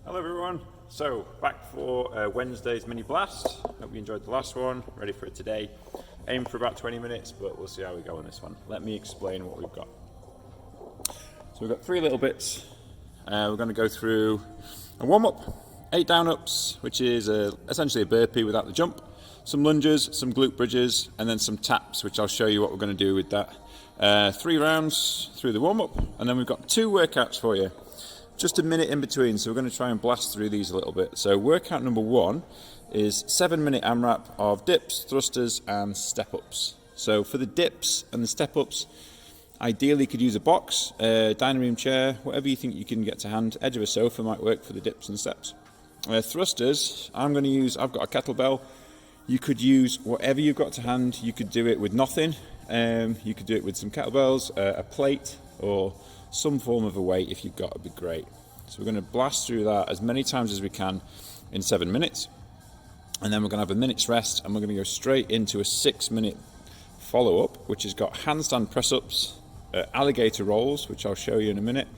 Hello everyone, so back for Wednesday's Mini Blast. Hope you enjoyed the last one, ready for it today. Aim for about 20 minutes, but we'll see how we go on this one. Let me explain what we've got. So we've got 3 little bits. We're going to go through a warm-up, 8 down-ups, which is essentially a burpee without the jump, some lunges, some glute bridges, and then some taps, which I'll show you what we're going to do with that. 3 rounds through the warm-up, and then we've got 2 workouts for you. Just a minute in between, so we're going to try and blast through these a little bit. So workout number 1 is 7-minute AMRAP of dips, thrusters and step-ups. So for the dips and the step-ups, ideally you could use a box, a dining room chair, whatever you think you can get to hand. Edge of a sofa might work for the dips and steps. Thrusters, I've got a kettlebell. You could use whatever you've got to hand. You could do it with nothing. You could do it with some kettlebells, a plate, or some form of a weight if you've got, would be great. So we're going to blast through that as many times as we can in 7 minutes, and then we're going to have a minute's rest, and we're going to go straight into a 6-minute follow-up, which has got handstand press-ups, alligator rolls, which I'll show you in a minute,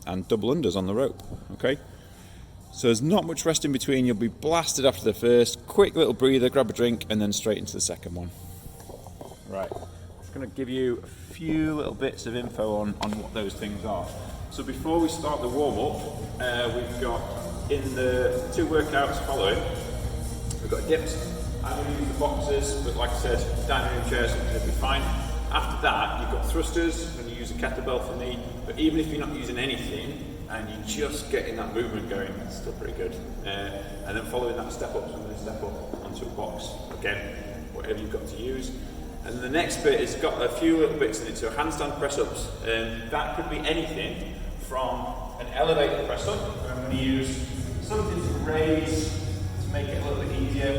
and double unders on the rope. Okay, so there's not much rest in between. You'll be blasted after the first. Quick little breather, grab a drink, and then straight into the second one. Right, I'm going to give you a few little bits of info on what those things are. So before we start the warm-up, we've got in the 2 workouts following, we've got dips. I'm going to use the boxes, but like I said, dining room chairs will be fine. After that, you've got thrusters. I'm going to use a kettlebell for me, but even if you're not using anything and you're just getting that movement going, it's still pretty good. And then following that step up, so I'm going to step up onto a box. Again, whatever you've got to use. And the next bit has got a few little bits in it, so handstand press-ups. That could be anything from an elevator press-up, where I'm going to use something to raise to make it a little bit easier.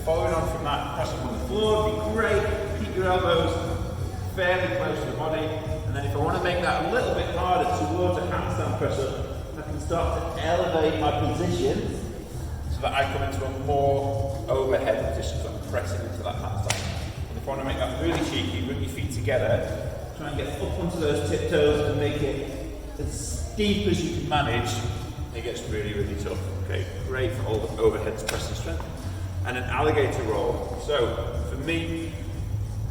Following on from that, press-up on the floor would be great. Keep your elbows fairly close to the body. And then if I want to make that a little bit harder towards a handstand press-up, I can start to elevate my position so that I come into a more overhead position, so I'm pressing into that handstand. If you want to make that really cheeky, bring your feet together, try and get up onto those tiptoes and make it as steep as you can manage. It gets really, really tough. Okay, great for all the overhead pressing strength. And an alligator roll. So for me,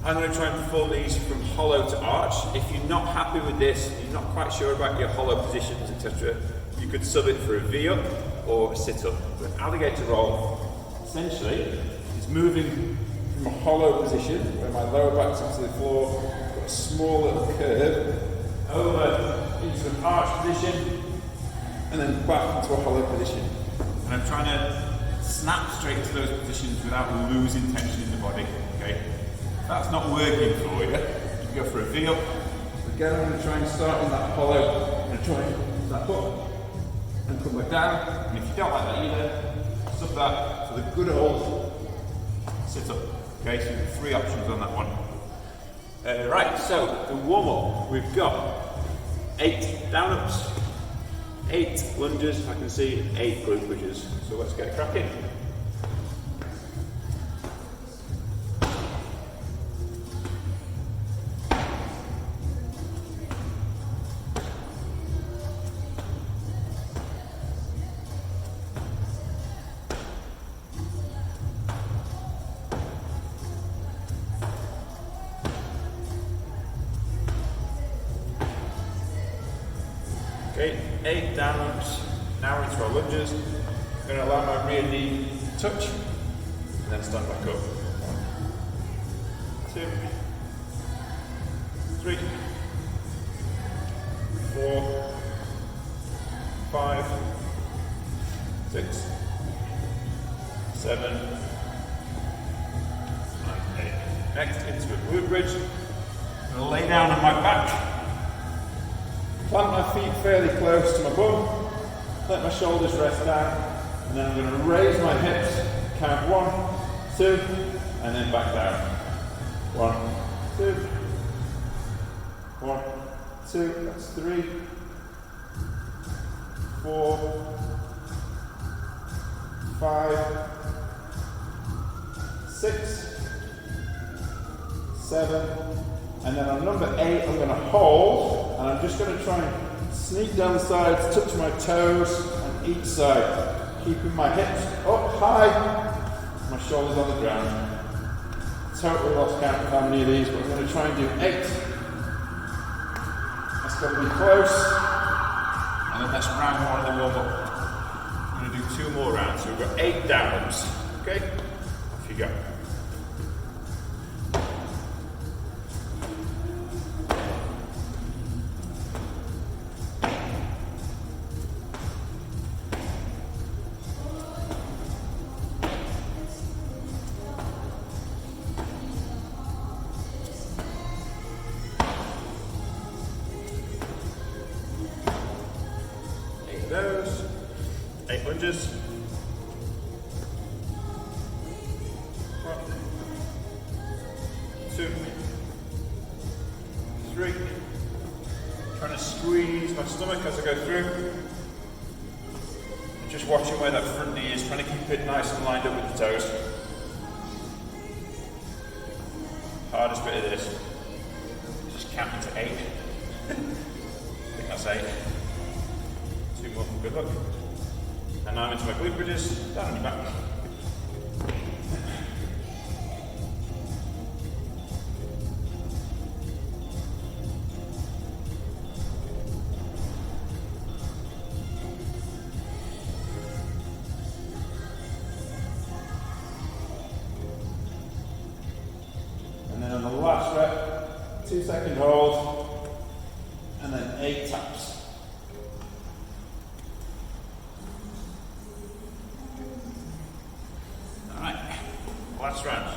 I'm going to try and perform these from hollow to arch. If you're not happy with this, you're not quite sure about your hollow positions, etc., you could sub it for a V-up or a sit-up. But an alligator roll, essentially, is moving from a hollow position, where my lower back's into the floor, got a small little curve, over into an arch position, and then back into a hollow position. And I'm trying to snap straight into those positions without losing tension in the body. Okay, if that's not working for you, you can go for a V-up. Again, I'm going to try and start in that hollow. I'm going to try and snap up and come back down. And if you don't like that either, sub that to the good old sit-up. Okay, so we've got 3 options on that one. Right, so the warm-up, we've got 8 down-ups, 8 lunges, I can see 8 glute bridges. So let's get cracking. Okay, 8 down-ups, now into our lunges. I'm going to allow my rear knee to touch, and then stand back up. 1, 2, 3, 4, 5, 6, 7, and 8. Next, into a glute bridge. I'm going to lay down on my back. Plant my feet fairly close to my bum, let my shoulders rest down, and then I'm going to raise my hips, count 1, 2, and then back down. 1, 2, 1, 2, that's 3, 4, 5, 6, 7, and then on number 8 I'm going to hold, and I'm just going to try and sneak down the sides, touch my toes, and each side, keeping my hips up high, my shoulders on the ground. Totally lost count of how many of these, but I'm going to try and do 8. That's got to be close. And then that's round 1 of the warm up. I'm going to do 2 more rounds. So we've got 8 downwards. Okay? Off you go. Those 8 lunges. 1, 2, 3. Trying to squeeze my stomach as I go through. And just watching where that front knee is, trying to keep it nice and lined up with the toes. Hardest bit of this. Just counting to 8. I think that's 8. 2 more for good luck. And now I'm into my glute bridges, down on your back. And then on the last rep, 2-second hold, and then 8 taps. Last round.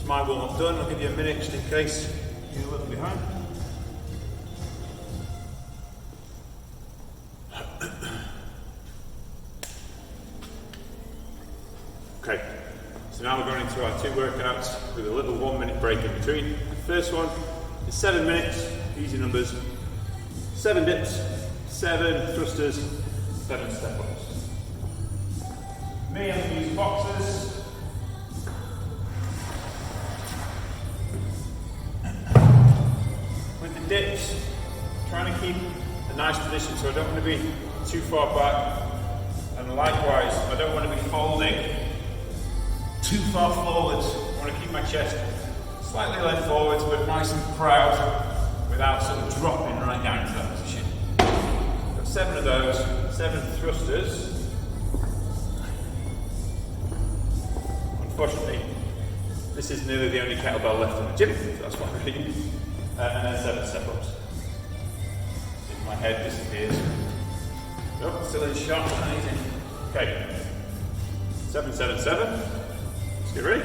My warm up done. I'll give you a minute just in case you're a little behind. Okay, so now we're going into our 2 workouts with a little 1-minute break in between. The first one is 7 minutes, easy numbers, 7 dips, 7 thrusters, 7 step ups. Me, I'm going to use boxes. Dips, trying to keep a nice position so I don't want to be too far back, and likewise I don't want to be folding too far forwards. I want to keep my chest slightly leaned forwards but nice and proud without sort of dropping right down into that position. Got 7 of those, 7 thrusters. Unfortunately, this is nearly the only kettlebell left in the gym, so that's what I'm going to use. And then 7 step-ups. My head disappears. Nope, still in shot, amazing. Okay. 7, 7, 7. Let's get ready.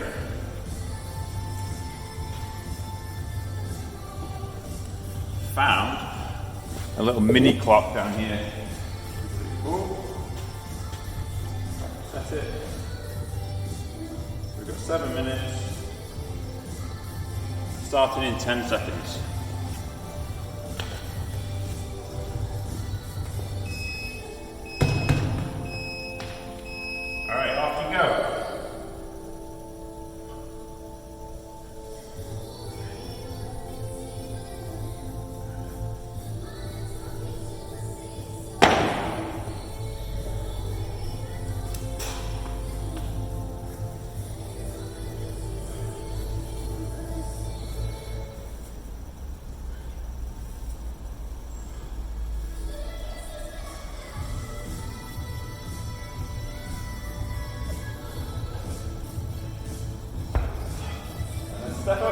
Found a little mini clock down here. That's it. We've got 7 minutes. Starting in 10 seconds. All right, off you go.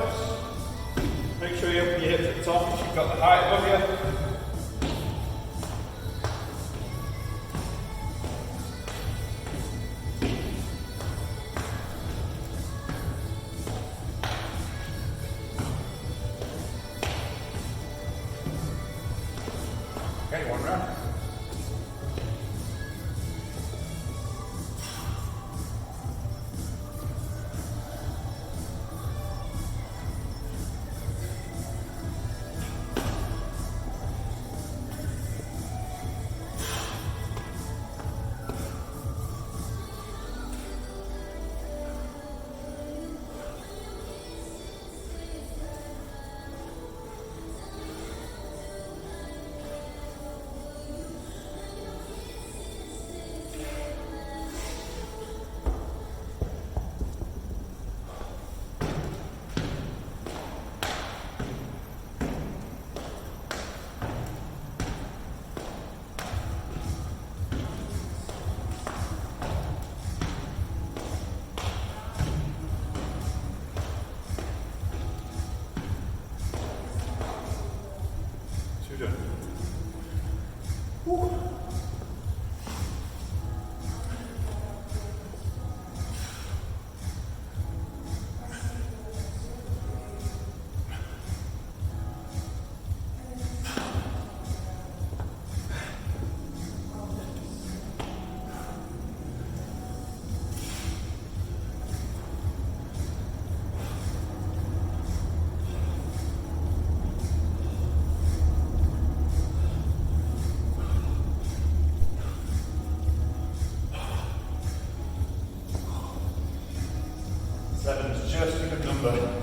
deadlifts. Make sure you open your hips at the top if you've got the height above you. Okay, one round. Woo. Seven's just a good number.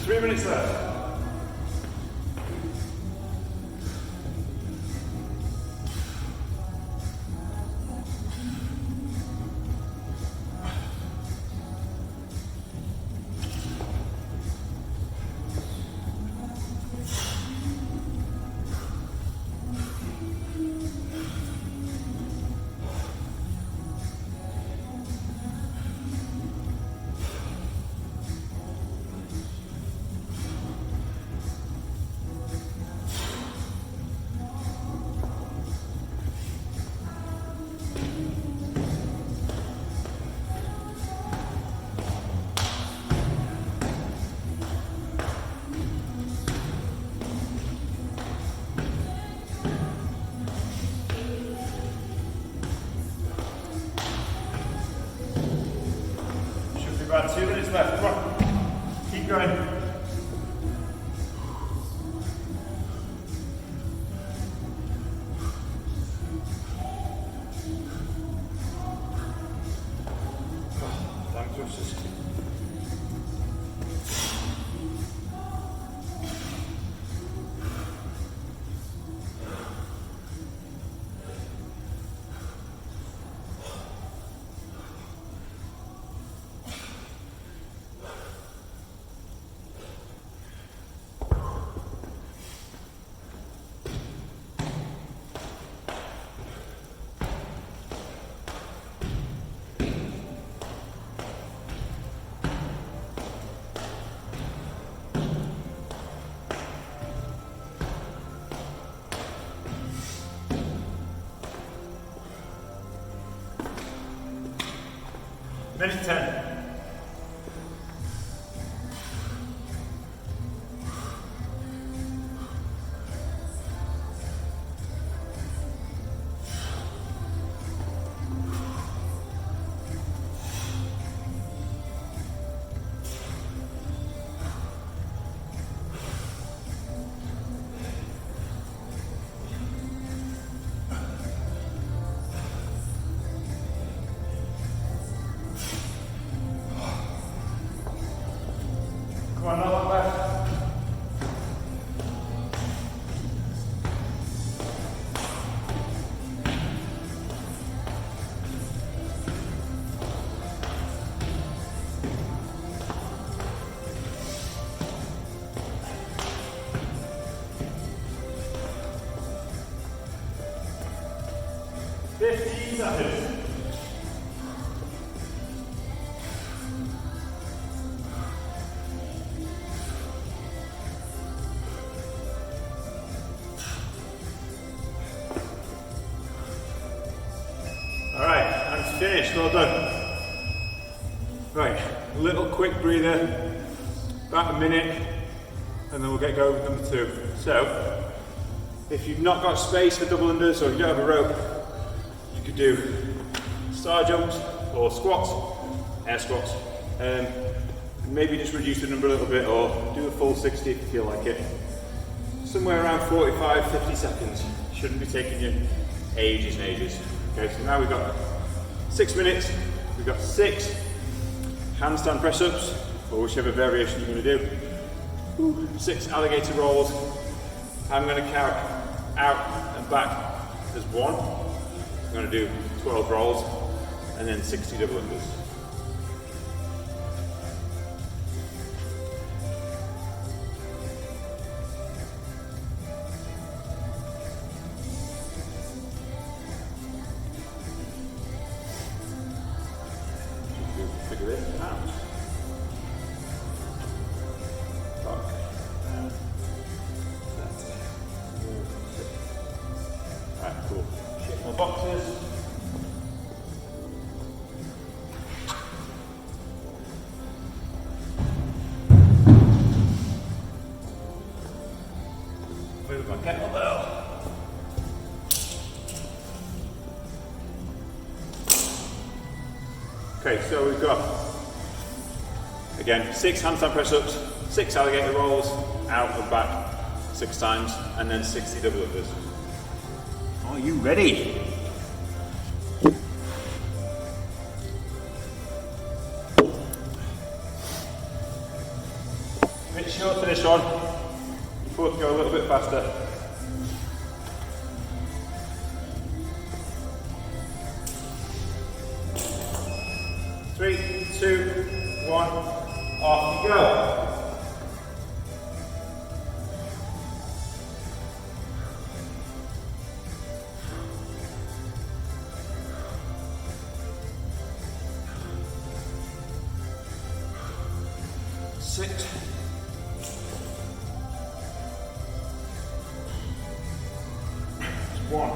Three minutes left. About 2 minutes left, come on, keep going. Time thrusters. Minute 10. Come on, another left. Seconds. Alright, I'm finished, well done. Right, a little quick breather, about a minute, and then we'll get going with number 2. So, if you've not got space for double unders or you don't have a rope, you could do star jumps or squats, air squats, maybe just reduce the number a little bit or do a full 60 if you feel like it. Somewhere around 45-50 seconds. Shouldn't be taking you ages and ages. Okay, so now we've got 6 minutes, we've got 6 handstand press ups, or whichever variation you're going to do, 6 alligator rolls. I'm going to count out and back as 1. I'm going to do 12 rolls and then 60 double unders. Figure this out. Alright, cool. Shift more boxes. Move my kettlebell. Okay, so we've got, again, 6 handstand press ups, 6 alligator rolls, out and back 6 times, and then 60 double unders. Are you ready? Bit short for this one. You both go a little bit faster. Three, 2, 1, off you go. Sit. That's 1.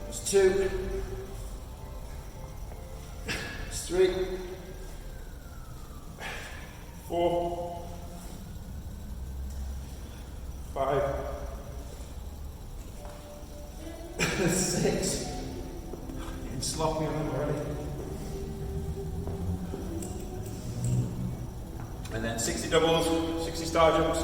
That's 2. 3, 4, 5, 6. Getting sloppy on them already. And then 60 doubles, 60 star jumps.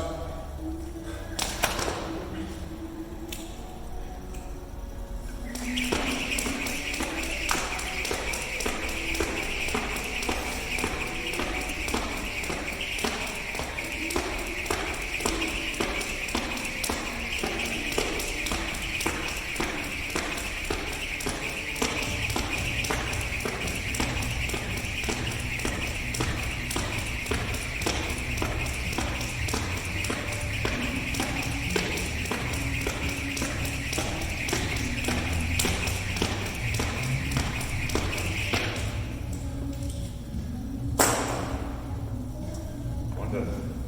Wonderful.